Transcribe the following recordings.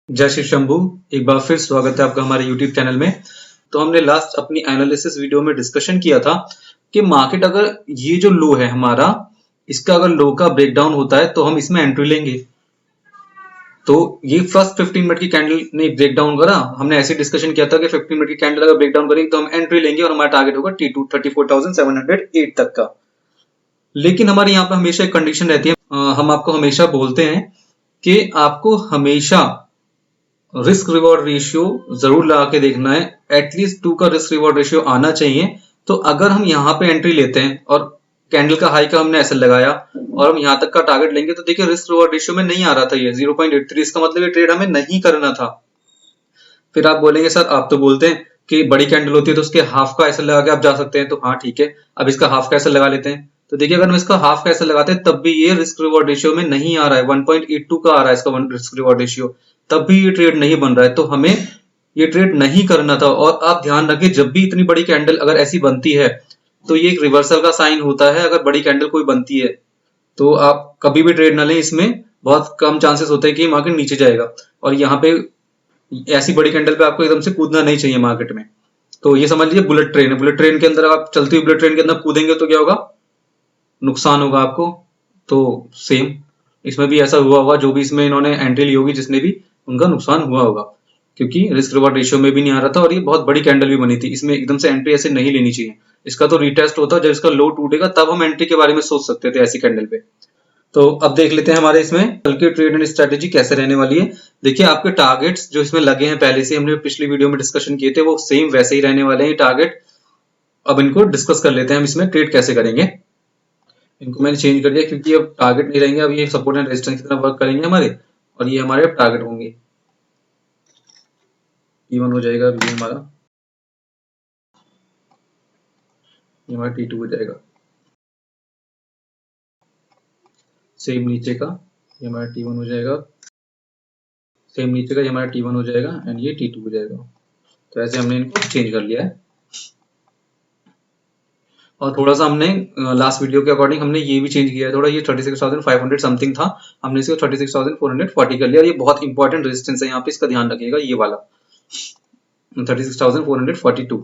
जय श्री शंभू। एक बार फिर स्वागत है आपका हमारे YouTube चैनल में। तो हमने लास्ट अपनी एनालिसिस वीडियो में डिस्कशन किया था कि मार्केट अगर ये जो लो है हमारा, इसका अगर लो का ब्रेकडाउन होता है तो हम इसमें एंट्री लेंगे। तो ये फर्स्ट 15 मिनट की कैंडल ने ब्रेकडाउन करा, हमने ऐसे डिस्कशन किया था कि 15 मिनट की कैंडल अगर ब्रेकडाउन करेगी तो हम एंट्री लेंगे और हमारा टारगेट होगा T2 34,708 तक का। लेकिन हमारे यहाँ पे हमेशा एक कंडीशन रहती है, हम आपको हमेशा बोलते हैं कि आपको हमेशा रिस्क रिवॉर्ड रेशियो जरूर लगा के देखना है। एटलीस्ट 2 का रिस्क रिवॉर्ड रेशियो आना चाहिए। तो अगर हम यहाँ पे एंट्री लेते हैं और कैंडल का हाई का हमने ऐसे लगाया और हम यहाँ तक का टारगेट लेंगे, तो देखिए रिस्क रिवॉर्ड रेशियो में नहीं आ रहा था ये 0.83। इसका मतलब ये ट्रेड हमें नहीं करना था। फिर आप बोलेंगे सर आप तो बोलते हैं कि बड़ी कैंडल होती है तो उसके हाफ का ऐसे लगा के आप जा सकते हैं। तो हाँ ठीक है, अब इसका हाफ का ऐसे लगा लेते हैं। तो देखिए अगर हम इसका हाफ का ऐसे लगाते हैं तब भी ये रिस्क रिवॉर्ड रेशियो में नहीं आ रहा है, 1.82 का आ रहा है इसका रिस्क रिवॉर्ड रेशियो, तब भी ये ट्रेड नहीं बन रहा है। तो हमें ये ट्रेड नहीं करना था। और आप ध्यान रखें, जब भी इतनी बड़ी कैंडल अगर ऐसी बनती है तो ये एक रिवर्सल का साइन होता है। अगर बड़ी कैंडल कोई बनती है तो आप कभी भी ट्रेड ना लें, इसमें बहुत कम चांसेस होते हैं कि मार्केट नीचे जाएगा। और यहाँ पे ऐसी बड़ी कैंडल पे आपको एकदम से कूदना नहीं चाहिए मार्केट में। तो ये समझ लीजिए बुलेट ट्रेन है, बुलेट ट्रेन के अंदर आप चलती हुई बुलेट ट्रेन के अंदर कूदेंगे तो क्या होगा, नुकसान होगा आपको। तो सेम इसमें भी ऐसा हुआ होगा, जो भी इसमें इन्होंने एंट्री ली होगी जिसने भी, उनका नुकसान हुआ होगा क्योंकि रिस्क रिवॉर्ड रेशियो में भी नहीं आ रहा था और ये बहुत बड़ी कैंडल भी बनी थी। इसमें एकदम से एंट्री ऐसे नहीं लेनी चाहिए। इसका तो रिटेस्ट होता है, जब इसका लो टूटेगा तब हम एंट्री के बारे में सोच सकते थे ऐसी कैंडल पे। तो अब देख लेते हैं हमारे इसमें कल की ट्रेड एंड स्ट्रेटेजी कैसे रहने वाली है। देखिए आपके टारगेट्स जो इसमें लगे हैं, पहले से हमने पिछली वीडियो में डिस्कशन किए थे, वो सेम वैसे ही रहने वाले हैं टारगेट। अब इनको डिस्कस कर लेते हैं हम इसमें ट्रेड कैसे करेंगे। इनको मैंने चेंज कर दिया क्योंकि अब टारगेट नहीं रहेंगे, अब ये सपोर्ट एंड रेजिस्टेंस की तरह वर्क करेंगे हमारे, और ये हमारे अब टारगेट होंगे। T1 हो जाएगा, ये हमारा T2 हो जाएगा, सेम नीचे का ये हमारा T1 हो जाएगा, सेम नीचे का ये हमारा T1 हो जाएगा एंड ये T2 हो जाएगा। तो ऐसे हमने इनको चेंज कर लिया है। और थोड़ा सा हमने लास्ट वीडियो के अकॉर्डिंग हमने ये भी चेंज किया है थोड़ा। ये 36,500 समथिंग था, हमने इसको 36,440 कर लिया। और ये बहुत इंपॉर्टेंट रेजिस्टेंस है यहाँ पे, इसका ध्यान रखिएगा, ये वाला 36,442।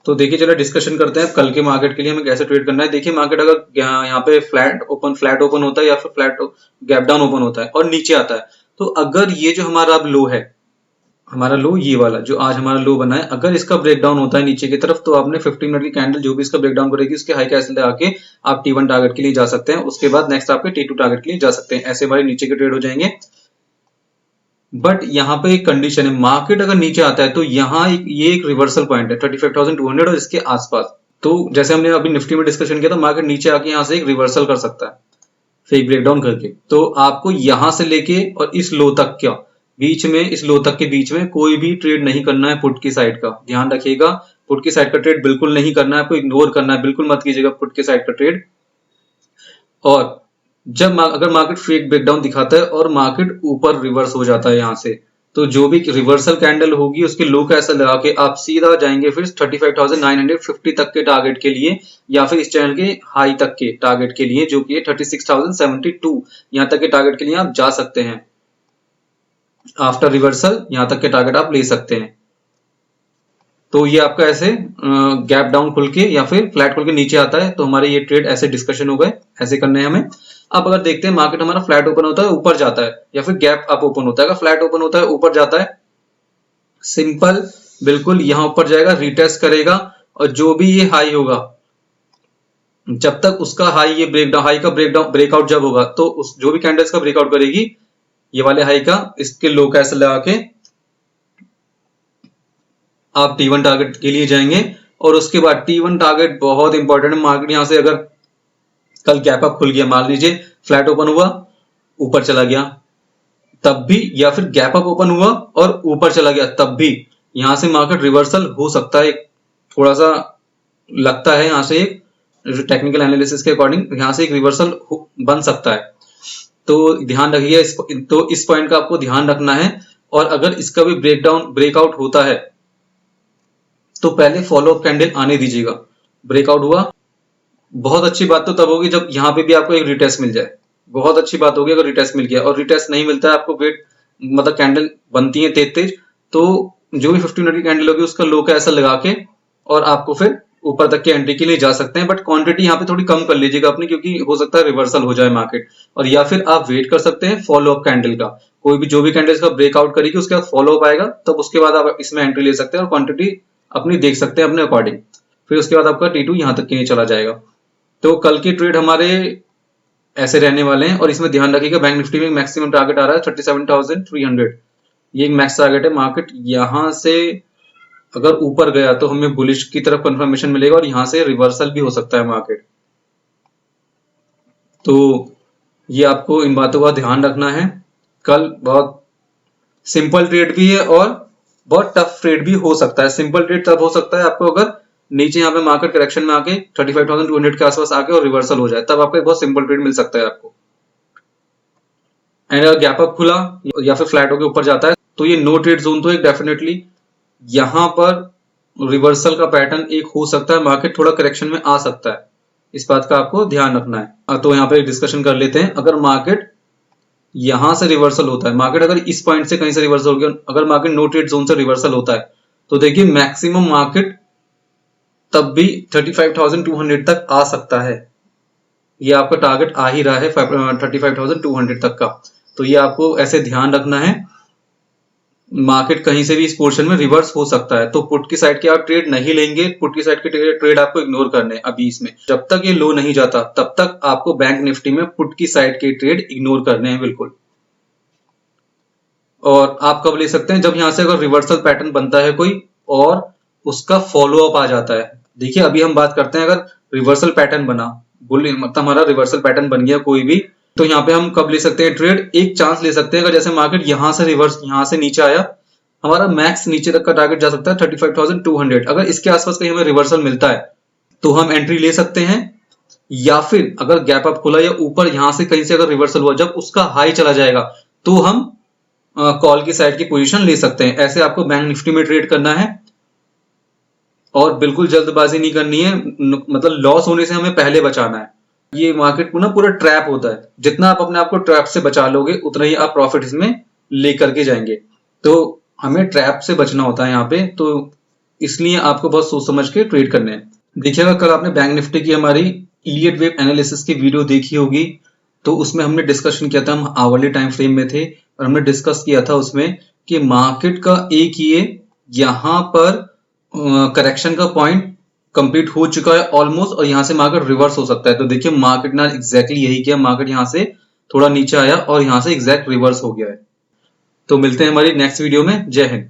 तो देखिए चलो डिस्कशन करते हैं कल के मार्केट के लिए हमें कैसे ट्रेड करना है। देखिए मार्केट अगर यहाँ पे फ्लैट ओपन होता है या फिर फ्लैट गैप डाउन ओपन होता है और नीचे आता है, तो अगर ये जो हमारा अब लो है, हमारा लो ये वाला जो आज हमारा लो बना है, अगर इसका ब्रेकडाउन होता है नीचे की तरफ, तो आपने 15 मिनट की कैंडल जो भी इसका ब्रेकडाउन करेगी उसके हाई कैसे लगा के आप T1 टारगेट के लिए जा सकते हैं। उसके बाद नेक्स्ट आपके T2 टारगेट के लिए जा सकते हैं। ऐसे हमारे नीचे के ट्रेड हो जाएंगे। बट यहाँ पे एक कंडीशन है, मार्केट अगर नीचे आता है तो यहाँ ये एक रिवर्सल पॉइंट है 35,200 और इसके आसपास। तो जैसे हमने अभी निफ्टी में डिस्कशन किया था, मार्केट नीचे आके यहाँ से एक रिवर्सल कर सकता है फेक ब्रेकडाउन करके। तो आपको यहां से लेके और इस लो तक क्या बीच में, इस लो तक के बीच में कोई भी ट्रेड नहीं करना है पुट की साइड का। ध्यान रखिएगा, पुट की साइड का ट्रेड बिल्कुल नहीं करना है, आपको इग्नोर करना है, बिल्कुल मत कीजिएगा पुट की साइड का ट्रेड। और जब अगर मार्केट फेक ब्रेकडाउन दिखाता है और मार्केट ऊपर रिवर्स हो जाता है यहाँ से, तो जो भी रिवर्सल कैंडल होगी उसके लो का ऐसा लगा के आप सीधा जाएंगे फिर 35,950 तक के टारगेट के लिए, या फिर इस चैनल के हाई तक के टारगेट के लिए जो कि है 36,072। यहाँ तक के टारगेट के लिए आप जा सकते हैं। आफ्टर रिवर्सल यहाँ तक के टारगेट आप ले सकते हैं। तो ये आपका ऐसे गैप डाउन खुल के या फिर फ्लैट खुल के नीचे आता है, तो हमारे ये ट्रेड ऐसे डिस्कशन हो गए, ऐसे करने हैं हमें। अब अगर देखते हैं मार्केट हमारा फ्लैट ओपन होता है ऊपर जाता है या फिर गैप अप ओपन होता है। अगर फ्लैट ओपन होता है ऊपर जाता है, सिंपल बिल्कुल यहाँ ऊपर जाएगा, रिटेस्ट करेगा और जो भी ये हाई होगा, जब तक उसका हाई ये ब्रेकडाउन, हाई का ब्रेकआउट जब होगा, तो उस जो भी कैंडल्स का ब्रेकआउट करेगी ये वाले हाई का, इसके लो का ऐसे लगा के आप T1 टारगेट के लिए जाएंगे। और उसके बाद T1 टारगेट बहुत इंपॉर्टेंट है। मार्केट यहां से अगर कल गैप अप खुल गया, मान लीजिए फ्लैट ओपन हुआ ऊपर चला गया तब भी, या फिर गैप अप ओपन हुआ और ऊपर चला गया तब भी, यहां से मार्केट रिवर्सल हो सकता है। थोड़ा सा लगता है यहां से एक टेक्निकल एनालिसिस के अकॉर्डिंग यहां से एक रिवर्सल बन सकता है। तो ध्यान रखिए, तो इस पॉइंट का आपको ध्यान रखना है। और अगर इसका भी ब्रेकआउट होता है तो पहले फॉलो अप कैंडल आने दीजिएगा। ब्रेकआउट हुआ, बहुत अच्छी बात तो तब होगी जब यहाँ पे भी आपको एक रिटेस्ट मिल जाए। बहुत अच्छी बात होगी अगर रिटेस्ट मिल गया, और रिटेस्ट नहीं मिलता है आपको वेट मतलब कैंडल बनती है तेज तेज, तो जो भी 15 मिनट की कैंडल होगी उसका लो का ऐसा लगा के और आपको फिर ऊपर तक की एंट्री के लिए जा सकते हैं। बट क्वांटिटी यहाँ पे थोड़ी कम कर लीजिएगा अपनी, क्योंकि हो सकता है रिवर्सल हो जाए मार्केट। और या फिर आप वेट कर सकते हैं फॉलो अप कैंडल का, कोई भी जो भी कैंडल इसका ब्रेकआउट करेगी उसके बाद फॉलो अप आएगा, तब उसके बाद आप इसमें एंट्री ले सकते हैं और क्वांटिटी अपनी देख सकते हैं अपने अकॉर्डिंग। फिर उसके बाद आपका T2 यहाँ तक के लिए चला जाएगा। तो कल के ट्रेड हमारे ऐसे रहने वाले हैं। और इसमें ध्यान रखिएगा बैंक निफ्टी में मैक्सिमम टारगेट आ रहा है 37,300, ये एक मैक्स टारगेट है। मार्केट यहाँ से अगर ऊपर गया तो हमें बुलिश की तरफ कंफर्मेशन मिलेगा और यहाँ से रिवर्सल भी हो सकता है मार्केट। तो ये आपको इन बातों का ध्यान रखना है। कल बहुत सिंपल ट्रेड भी है और बहुत टफ ट्रेड भी हो सकता है। सिंपल ट्रेड तब हो सकता है आपको अगर नीचे यहाँ पे मार्केट करेक्शन में आके 35,200 के आसपास आके और रिवर्सल हो जाए, तब आपको एक बहुत सिंपल ट्रेड मिल सकता है आपको। एंड अगर गैप अप खुला या फिर फ्लैट होके ऊपर जाता है तो ये नो ट्रेड जोन तो एक डेफिनेटली यहाँ पर रिवर्सल का पैटर्न एक हो सकता है, मार्केट थोड़ा करेक्शन में आ सकता है, इस बात का आपको ध्यान रखना है। तो यहाँ पे डिस्कशन कर लेते हैं। अगर मार्केट यहां से रिवर्सल होता है, मार्केट अगर इस पॉइंट से कहीं से रिवर्सल हो गया, अगर मार्केट नो ट्रेड जोन से रिवर्सल होता है तो देखिए मैक्सिमम मार्केट तब भी 35,200 तक आ सकता है। ये आपका टारगेट आ ही रहा है 35,200 तक का। तो ये आपको ऐसे ध्यान रखना है, मार्केट कहीं से भी इस पोर्शन में रिवर्स हो सकता है। तो पुट की साइड के आप ट्रेड नहीं लेंगे, पुट की साइड के ट्रेड आपको इग्नोर करने हैं अभी इसमें। जब तक ये लो नहीं जाता तब तक आपको बैंक निफ्टी में पुट की साइड के ट्रेड इग्नोर करने हैं बिल्कुल। और आप कब ले सकते हैं, जब यहां से अगर रिवर्सल पैटर्न बनता है कोई और उसका फॉलो अप आ जाता है। देखिए अभी हम बात करते हैं अगर रिवर्सल पैटर्न बना, बुल मतलब हमारा रिवर्सल पैटर्न बन गया कोई भी, तो यहाँ पे हम कब ले सकते हैं ट्रेड, एक चांस ले सकते हैं अगर जैसे मार्केट यहां से रिवर्स यहां से नीचे आया, हमारा मैक्स नीचे तक का टारगेट जा सकता है 35,200। अगर इसके आसपास कहीं हमें रिवर्सल मिलता है तो हम एंट्री ले सकते हैं। या फिर अगर गैप अप खुला या ऊपर यहां से कहीं से अगर रिवर्सल हुआ, जब उसका हाई चला जाएगा तो हम कॉल की साइड की पोजीशन ले सकते हैं। ऐसे आपको बैंक निफ्टी में ट्रेड करना है और बिल्कुल जल्दबाजी नहीं करनी है, मतलब लॉस होने से हमें पहले बचाना है। ये मार्केट ना पूरा ट्रैप होता है, जितना आप अपने आप को ट्रैप से बचा लोगे उतना ही आप प्रॉफिट इसमें लेकर के जाएंगे। तो हमें ट्रैप से बचना होता है यहाँ पे, तो इसलिए आपको बहुत सोच समझ के ट्रेड करने हैं। देखिएगा कल आपने बैंक निफ्टी की हमारी इलियट वेव एनालिसिस की वीडियो देखी होगी, तो उसमें हमने डिस्कशन किया था, हम आवरली टाइम फ्रेम में थे और हमने डिस्कस किया था उसमें कि मार्केट का एक ये यहाँ पर करेक्शन का पॉइंट कंप्लीट हो चुका है ऑलमोस्ट और यहाँ से मार्केट रिवर्स हो सकता है। तो देखिए मार्केट ने एग्जैक्टली यही किया, मार्केट यहाँ से थोड़ा नीचे आया और यहाँ से एग्जैक्ट रिवर्स हो गया है। तो मिलते हैं हमारी नेक्स्ट वीडियो में। जय हिंद।